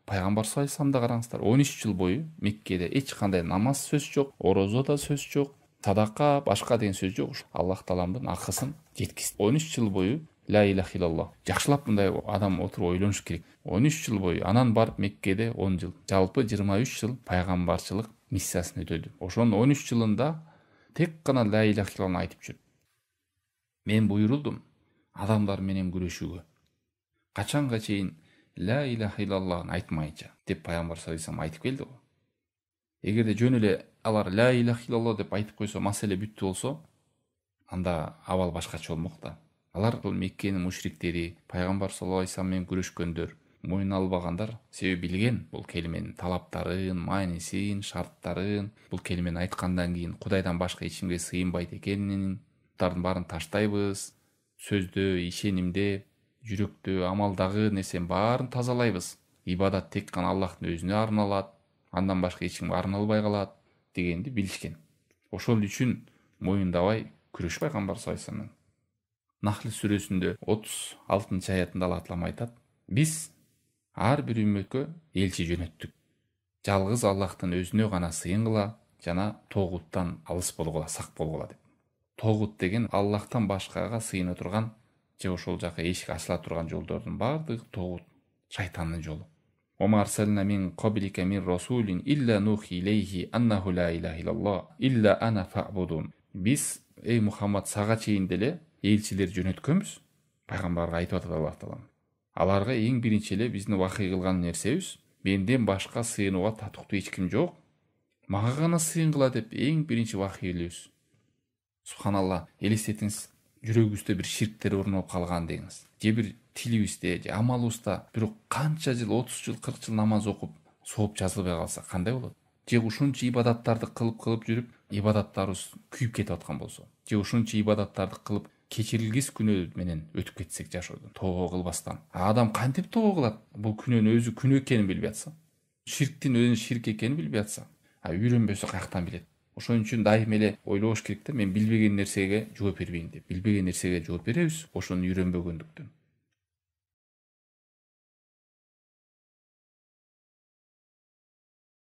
пайгамбар саллаллаху алейхи вассаламда караңыздар, 13 жыл бою Меккеде эч кандай намаз сөз жок, орозо да сөз жок, садака, башка деген сөз жок. Аллах тааланын акысын жеткизди. 13 жыл бою ла илаха иллаллах. Жакшылап мындай адам отуруп ойлонуш керек. 13 жыл бою, анан барып Меккеде 10 жыл. Жалпы 23 жыл пайгамбарчылык миссиясын өтөдү. Ошонун 13 жылында тек гана ла илаха иллаллахны айтып жүрдү. Мен буйрулдум адамдар менен күрөшүүгө. Качанга чейин ла илаха иллаллахны айтмайынча деп пайгамбар саллаллаху алейхи вассалам айтып келди го. Эгерде жөн эле алар ла илаха иллаллах деп айтып койсо, маселе бүттү болсо, анда абал башкача болмок да. Алар бул Меккенин мушриктери, пайгамбар саллаллаху алейхи вассалам менен күрөшкөндөр, мойнуна албагандар, себеби билген бул келименин талаптарын, маанисин, шарттарын, бул келимени айткандан кийин Кудайдан башка эч кимге сыйынбайт экенин, булардын баарын таштайбыз, сөздө, ишенимде, жүрөктө, амалдагы нерсенин баарын тазалайбыз. Ибадат тек гана Аллахтын өзүнө арналат, андан башка эч кимге арналбай калат дегенди билишкен. Ошол үчүн моюндабай күрөш пайгамбар саллаллаху алейхи вассалам. Нахл сүрөсүндө 36 аятында Алла таалам айтат: биз ар бир үммөткө элчи жөнөттүк. Жалгыз Аллахтын өзүнө гана сыйынгыла жана тогуттан алыс болгула, сак болгула деп. Тогут деген Аллахтан башкага сыйына турган же ошол жака эшик ачыла турган жолдордун баардыгы тогут, шайтандын жолу. Ома арсална мин каблика мин расулин илля нухи илейхи аннаху ла илаха иллаллах илля ана фа'будун. Биз эй Мухаммад сага чейин деле элчилер жөнөткөнбүз. Пайгамбарга айтып атат Аллах таалам. Аларга эң биринчи эле биздин вахый кылган нерсебиз, менден башка сыйынууга татыктуу эч ким жок. Мага гана сыйынгыла деп эң биринчи вахый элебиз. Субханалла, элестетиңиз, жүрөгүбүздө бир ширктер орноп калган деңиз. Же бир тилибизде, же амалыбызда бирок канча жыл, 30 жыл, 40 жыл намаз окуп, сооп жазылбай калса кандай болот? Же ушунча ибадаттарды кылып жүрүп, ибадаттарыбыз күйүп кетип аткан болсо, же ушунча ибадаттарды кылып кечирилгис күнөө менен өтүп кетсек жашоодон, тоого кылбастан. Адам кантип тоого кылат? Бул күнөөнүн өзү күнөө экенин билбей атса, ширктин өзү ширк экенин билбей атса, үйрөнбөсө каяктан билет? Ошон үчүн дайым эле ойлош керек да, мен билбеген нерсеге жооп бербейин деп. Билбеген нерсеге жооп беребиз, ошону үйрөнбөгөндүктөн.